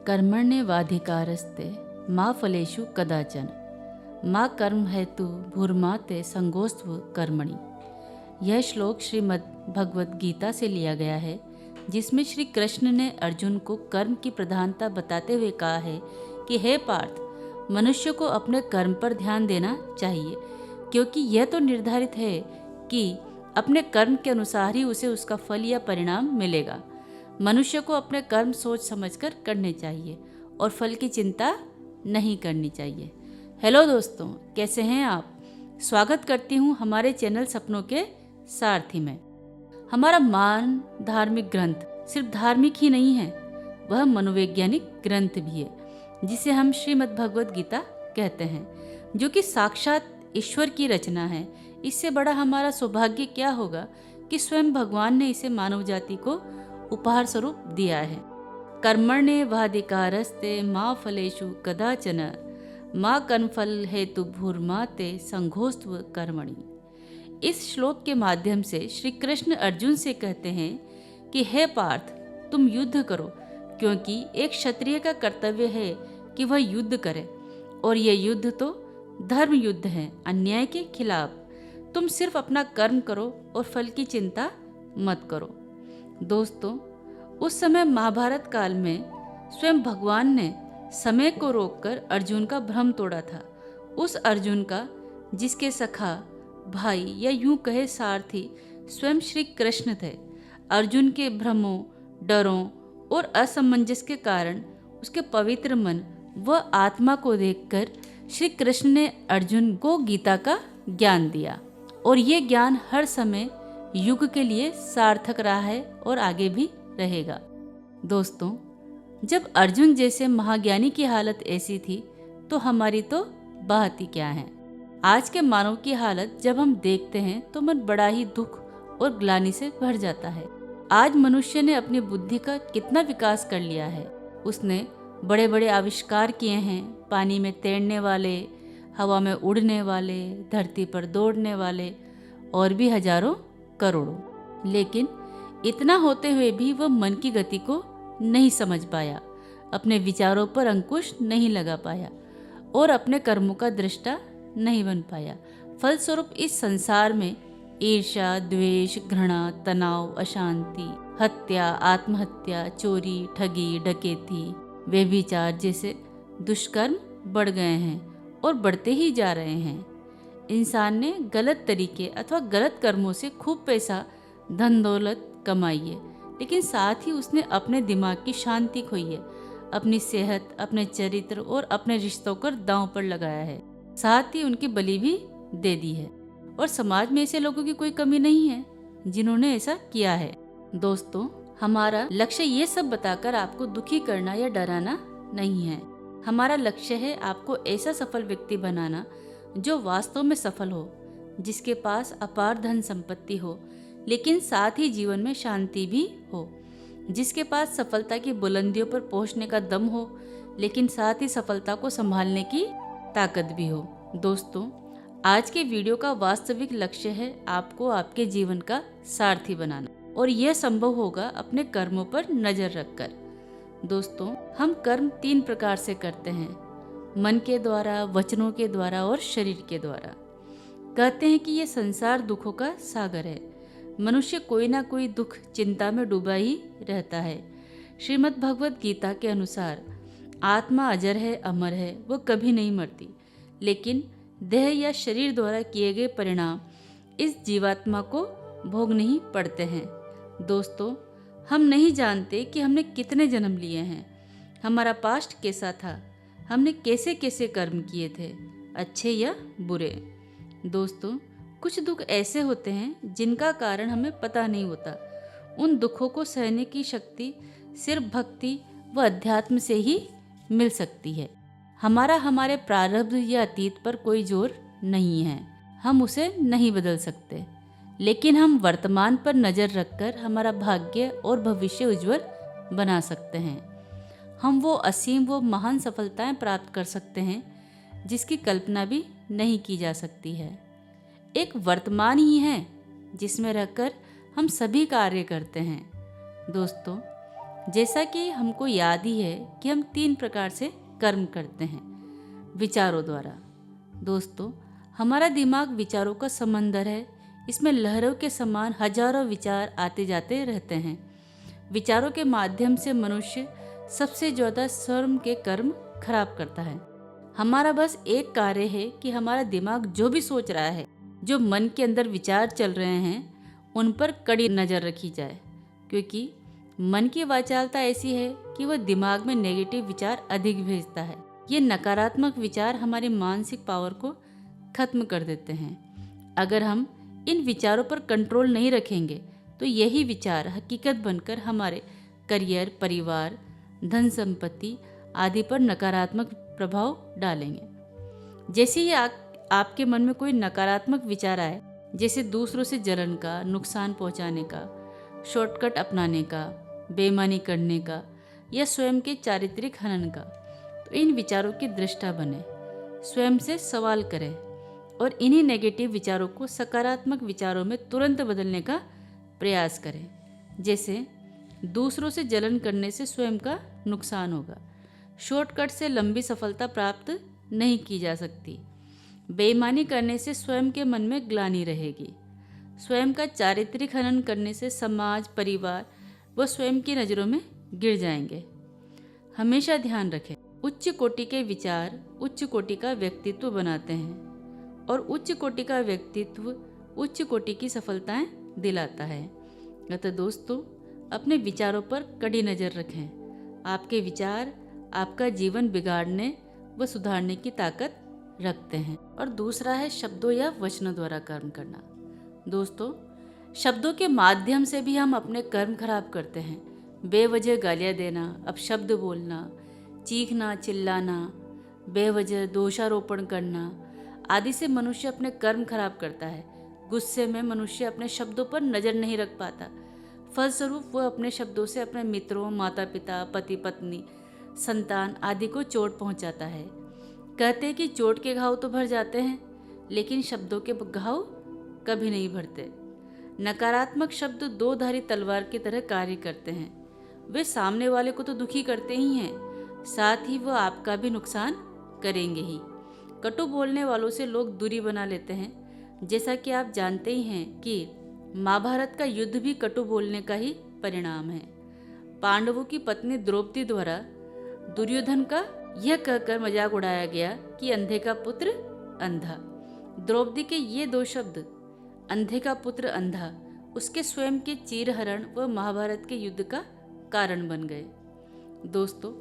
कर्मण्येवाधिकारस्ते मा फलेषु कदाचन माँ कर्म हेतु भूर्मा ते संगोस्त्व कर्मणि। यह श्लोक श्रीमद् भगवद गीता से लिया गया है, जिसमें श्री कृष्ण ने अर्जुन को कर्म की प्रधानता बताते हुए कहा है कि हे पार्थ, मनुष्य को अपने कर्म पर ध्यान देना चाहिए, क्योंकि यह तो निर्धारित है कि अपने कर्म के अनुसार ही उसे उसका फल या परिणाम मिलेगा। मनुष्य को अपने कर्म सोच समझकर करने चाहिए और फल की चिंता नहीं करनी चाहिए। हेलो दोस्तों, कैसे हैं आप? स्वागत करती हूँ हमारे चैनल सपनों के सारथी में। हमारा महान धार्मिक ग्रंथ सिर्फ धार्मिक ही नहीं है, वह मनोवैज्ञानिक ग्रंथ भी है, जिसे हम श्रीमद् भगवद गीता कहते हैं, जो कि साक्षात ईश्वर की रचना है। इससे बड़ा हमारा सौभाग्य क्या होगा कि स्वयं भगवान ने इसे मानव जाति को उपहार स्वरूप दिया है। कर्मण्येवाधिकारस्ते मा फलेषु कदाचन माँ कर्मफल हेतु भूर्मा ते संघोस्त्व कर्मणि। इस श्लोक के माध्यम से श्री कृष्ण अर्जुन से कहते हैं कि हे पार्थ, तुम युद्ध करो, क्योंकि एक क्षत्रिय का कर्तव्य है कि वह युद्ध करे, और यह युद्ध तो धर्म युद्ध है, अन्याय के खिलाफ। तुम सिर्फ अपना कर्म करो और फल की चिंता मत करो। दोस्तों, उस समय महाभारत काल में स्वयं भगवान ने समय को रोककर अर्जुन का भ्रम तोड़ा था। उस अर्जुन का, जिसके सखा, भाई या यूं कहे सारथी स्वयं श्री कृष्ण थे, अर्जुन के भ्रमों, डरों और असमंजस के कारण उसके पवित्र मन व आत्मा को देखकर श्री कृष्ण ने अर्जुन को गीता का ज्ञान दिया, और ये ज्ञान हर समय युग के लिए सार्थक रहा है और आगे भी रहेगा। दोस्तों, जब अर्जुन जैसे महाज्ञानी की हालत ऐसी थी, तो हमारी तो बात ही क्या है। आज के मानव की हालत जब हम देखते हैं तो मन बड़ा ही दुख और ग्लानि से भर जाता है। आज मनुष्य ने अपनी बुद्धि का कितना विकास कर लिया है। उसने बड़े बड़े आविष्कार किए हैं, पानी में तैरने वाले, हवा में उड़ने वाले, धरती पर दौड़ने वाले, और भी हजारों करोड़ों। लेकिन इतना होते हुए भी वह मन की गति को नहीं समझ पाया, अपने विचारों पर अंकुश नहीं लगा पाया और अपने कर्मों का दृष्टा नहीं बन पाया। फलस्वरूप इस संसार में ईर्ष्या, द्वेष, घृणा, तनाव, अशांति, हत्या, आत्महत्या, चोरी, ठगी, डकैती, व्यभिचार जैसे दुष्कर्म बढ़ गए हैं और बढ़ते ही जा रहे हैं। इंसान ने गलत तरीके अथवा गलत कर्मों से खूब पैसा, धन दौलत कमाई है, लेकिन साथ ही उसने अपने दिमाग की शांति खोई है, अपनी सेहत, अपने चरित्र और अपने रिश्तों को दांव पर लगाया है, साथ ही उनकी बलि भी दे दी है। और समाज में ऐसे लोगों की कोई कमी नहीं है जिन्होंने ऐसा किया है। दोस्तों, हमारा लक्ष्य ये सब बताकर आपको दुखी करना या डराना नहीं है। हमारा लक्ष्य है आपको ऐसा सफल व्यक्ति बनाना जो वास्तव में सफल हो, जिसके पास अपार धन संपत्ति हो, लेकिन साथ ही जीवन में शांति भी हो, जिसके पास सफलता की बुलंदियों पर पहुंचने का दम हो, लेकिन साथ ही सफलता को संभालने की ताकत भी हो। दोस्तों, आज के वीडियो का वास्तविक लक्ष्य है आपको आपके जीवन का सारथी बनाना, और यह संभव होगा अपने कर्मों पर नजर रखकर। दोस्तों, हम कर्म 3 प्रकार से करते हैं, मन के द्वारा, वचनों के द्वारा और शरीर के द्वारा। कहते हैं कि यह संसार दुखों का सागर है। मनुष्य कोई ना कोई दुख, चिंता में डूबा ही रहता है। श्रीमद् भगवद गीता के अनुसार आत्मा अजर है, अमर है, वो कभी नहीं मरती, लेकिन देह या शरीर द्वारा किए गए परिणाम इस जीवात्मा को भोगने ही पड़ते हैं। दोस्तों, हम नहीं जानते कि हमने कितने जन्म लिए हैं, हमारा पास्ट कैसा था, हमने कैसे कैसे कर्म किए थे, अच्छे या बुरे। दोस्तों, कुछ दुख ऐसे होते हैं जिनका कारण हमें पता नहीं होता। उन दुखों को सहने की शक्ति सिर्फ भक्ति व अध्यात्म से ही मिल सकती है। हमारे प्रारब्ध या अतीत पर कोई जोर नहीं है, हम उसे नहीं बदल सकते, लेकिन हम वर्तमान पर नज़र रखकर हमारा भाग्य और भविष्य उज्जवल बना सकते हैं। हम वो असीम, वो महान सफलताएं प्राप्त कर सकते हैं जिसकी कल्पना भी नहीं की जा सकती है। एक वर्तमान ही है जिसमें रहकर हम सभी कार्य करते हैं। दोस्तों, जैसा कि हमको याद ही है कि हम 3 प्रकार से कर्म करते हैं विचारों द्वारा। दोस्तों, हमारा दिमाग विचारों का समंदर है। इसमें लहरों के समान हजारों विचार आते जाते रहते हैं। विचारों के माध्यम से मनुष्य सबसे ज़्यादा स्वयं के कर्म खराब करता है। हमारा बस एक कार्य है कि हमारा दिमाग जो भी सोच रहा है, जो मन के अंदर विचार चल रहे हैं, उन पर कड़ी नज़र रखी जाए, क्योंकि मन की वाचालता ऐसी है कि वह दिमाग में नेगेटिव विचार अधिक भेजता है। ये नकारात्मक विचार हमारी मानसिक पावर को खत्म कर देते हैं। अगर हम इन विचारों पर कंट्रोल नहीं रखेंगे तो यही विचार हकीकत बनकर हमारे करियर, परिवार, धन संपत्ति आदि पर नकारात्मक प्रभाव डालेंगे। जैसे ही आपके मन में कोई नकारात्मक विचार आए, जैसे दूसरों से जलन का, नुकसान पहुंचाने का, शॉर्टकट अपनाने का, बेईमानी करने का या स्वयं के चारित्रिक हनन का, तो इन विचारों की दृष्टा बने, स्वयं से सवाल करें और इन्हीं नेगेटिव विचारों को सकारात्मक विचारों में तुरंत बदलने का प्रयास करें। जैसे दूसरों से जलन करने से स्वयं का नुकसान होगा, शॉर्टकट से लंबी सफलता प्राप्त नहीं की जा सकती, बेईमानी करने से स्वयं के मन में ग्लानि रहेगी, स्वयं का चारित्रिक हनन करने से समाज, परिवार व स्वयं की नज़रों में गिर जाएंगे। हमेशा ध्यान रखें, उच्च कोटि के विचार उच्च कोटि का व्यक्तित्व बनाते हैं और उच्च कोटि का व्यक्तित्व उच्च कोटि की सफलताएं दिलाता है। अतः दोस्तों, अपने विचारों पर कड़ी नज़र रखें। आपके विचार आपका जीवन बिगाड़ने व सुधारने की ताकत रखते हैं। और दूसरा है शब्दों या वचनों द्वारा कर्म करना। दोस्तों, शब्दों के माध्यम से भी हम अपने कर्म खराब करते हैं। बेवजह गालियाँ देना, अपशब्द बोलना, चीखना, चिल्लाना, बेवजह दोषारोपण करना आदि से मनुष्य अपने कर्म खराब करता है। गुस्से में मनुष्य अपने शब्दों पर नज़र नहीं रख पाता, फलस्वरूप वह अपने शब्दों से अपने मित्रों, माता पिता, पति पत्नी, संतान आदि को चोट पहुंचाता है। कहते हैं कि चोट के घाव तो भर जाते हैं, लेकिन शब्दों के घाव कभी नहीं भरते। नकारात्मक शब्द दो धारी तलवार की तरह कार्य करते हैं। वे सामने वाले को तो दुखी करते ही हैं, साथ ही वह आपका भी नुकसान करेंगे ही। कटु बोलने वालों से लोग दूरी बना लेते हैं। जैसा कि आप जानते ही हैं कि महाभारत का युद्ध भी कटु बोलने का ही परिणाम है। पांडवों की पत्नी द्रौपदी द्वारा दुर्योधन का यह कहकर मजाक उड़ाया गया कि अंधे का पुत्र अंधा। द्रौपदी के ये 2 शब्द, अंधे का पुत्र अंधा, उसके स्वयं के चीरहरण व महाभारत के युद्ध का कारण बन गए। दोस्तों,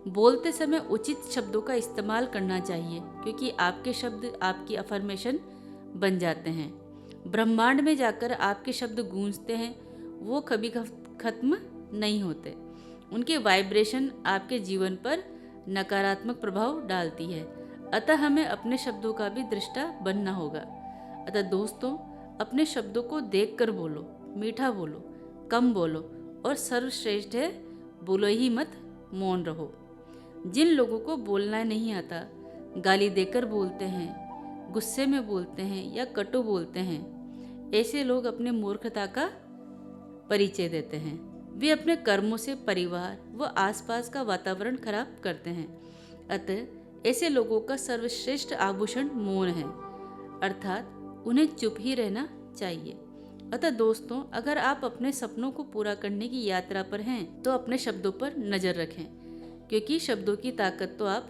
बोलते समय उचित शब्दों का इस्तेमाल करना चाहिए, क्योंकि आपके शब्द आपकी अफर्मेशन बन जाते हैं। ब्रह्मांड में जाकर आपके शब्द गूंजते हैं, वो कभी खत्म नहीं होते। उनके वाइब्रेशन आपके जीवन पर नकारात्मक प्रभाव डालती है। अतः हमें अपने शब्दों का भी दृष्टा बनना होगा। अतः दोस्तों, अपने शब्दों को देखकर बोलो, मीठा बोलो, कम बोलो और सर्वश्रेष्ठ है बोलो ही मत, मौन रहो। जिन लोगों को बोलना नहीं आता, गाली देकर बोलते हैं, गुस्से में बोलते हैं या कटु बोलते हैं, ऐसे लोग अपने मूर्खता का परिचय देते हैं। वे अपने कर्मों से परिवार व आसपास का वातावरण खराब करते हैं। अतः ऐसे लोगों का सर्वश्रेष्ठ आभूषण मौन है, अर्थात उन्हें चुप ही रहना चाहिए। अतः दोस्तों, अगर आप अपने सपनों को पूरा करने की यात्रा पर हैं तो अपने शब्दों पर नज़र रखें, क्योंकि शब्दों की ताकत तो आप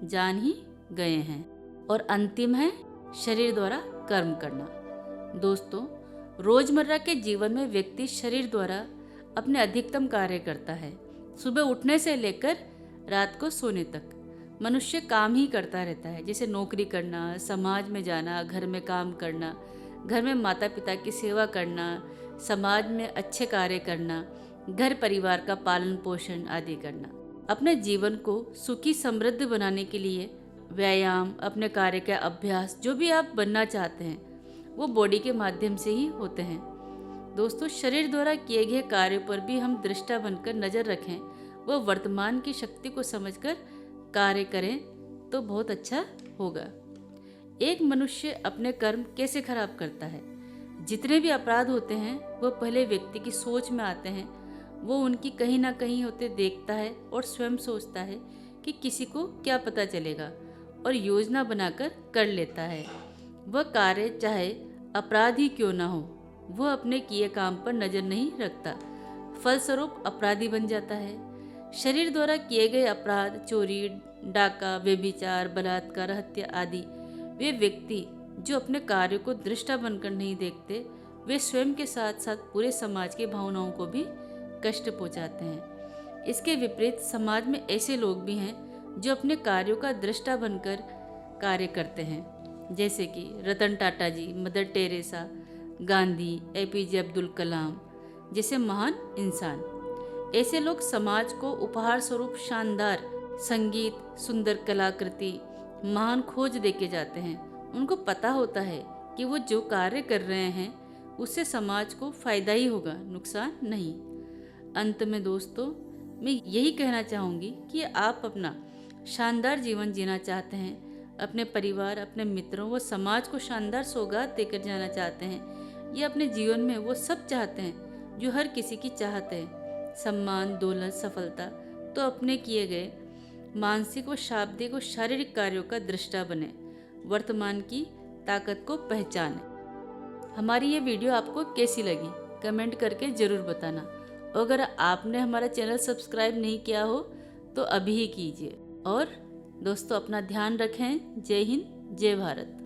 जान ही गए हैं। और अंतिम है शरीर द्वारा कर्म करना। दोस्तों, रोजमर्रा के जीवन में व्यक्ति शरीर द्वारा अपने अधिकतम कार्य करता है। सुबह उठने से लेकर रात को सोने तक मनुष्य काम ही करता रहता है, जैसे नौकरी करना, समाज में जाना, घर में काम करना, घर में माता पिता की सेवा करना, समाज में अच्छे कार्य करना, घर परिवार का पालन पोषण आदि करना। अपने जीवन को सुखी समृद्ध बनाने के लिए व्यायाम, अपने कार्य का अभ्यास, जो भी आप बनना चाहते हैं वो बॉडी के माध्यम से ही होते हैं। दोस्तों, शरीर द्वारा किए गए कार्यों पर भी हम दृष्टा बनकर नज़र रखें, वह वर्तमान की शक्ति को समझकर कार्य करें तो बहुत अच्छा होगा। एक मनुष्य अपने कर्म कैसे खराब करता है? जितने भी अपराध होते हैं वह पहले व्यक्ति की सोच में आते हैं वो उनकी कहीं ना कहीं होते देखता है और स्वयं सोचता है कि किसी को क्या पता चलेगा, और योजना बनाकर कर लेता है। वह कार्य चाहे अपराध ही क्यों ना हो, वह अपने किए काम पर नजर नहीं रखता, फलस्वरूप अपराधी बन जाता है। शरीर द्वारा किए गए अपराध, चोरी, डाका, व्यभिचार, बलात्कार, हत्या आदि, वे व्यक्ति जो अपने कार्य को दृष्टा बनकर नहीं देखते, वे स्वयं के साथ साथ पूरे समाज की भावनाओं को भी कष्ट पहुंचाते हैं। इसके विपरीत समाज में ऐसे लोग भी हैं जो अपने कार्यों का दृष्टा बनकर कार्य करते हैं, जैसे कि Ratan Tata ji, Mother Teresa, Gandhi, APJ Abdul Kalam जैसे महान इंसान। ऐसे लोग समाज को उपहार स्वरूप शानदार संगीत, सुंदर कलाकृति, महान खोज देके जाते हैं। उनको पता होता है कि वो जो कार्य कर रहे हैं उससे समाज को फायदा ही होगा, नुकसान नहीं। अंत में दोस्तों, मैं यही कहना चाहूँगी कि आप अपना शानदार जीवन जीना चाहते हैं, अपने परिवार, अपने मित्रों व समाज को शानदार सौगात देकर जाना चाहते हैं, या अपने जीवन में वो सब चाहते हैं जो हर किसी की चाहत है, सम्मान, दौलत, सफलता, तो अपने किए गए मानसिक व शाब्दिक व शारीरिक कार्यों का दृष्टा बने, वर्तमान की ताकत को पहचाने। हमारी ये वीडियो आपको कैसी लगी कमेंट करके ज़रूर बताना। अगर आपने हमारा चैनल सब्सक्राइब नहीं किया हो तो अभी ही कीजिए। और दोस्तों, अपना ध्यान रखें। जय हिंद, जय भारत।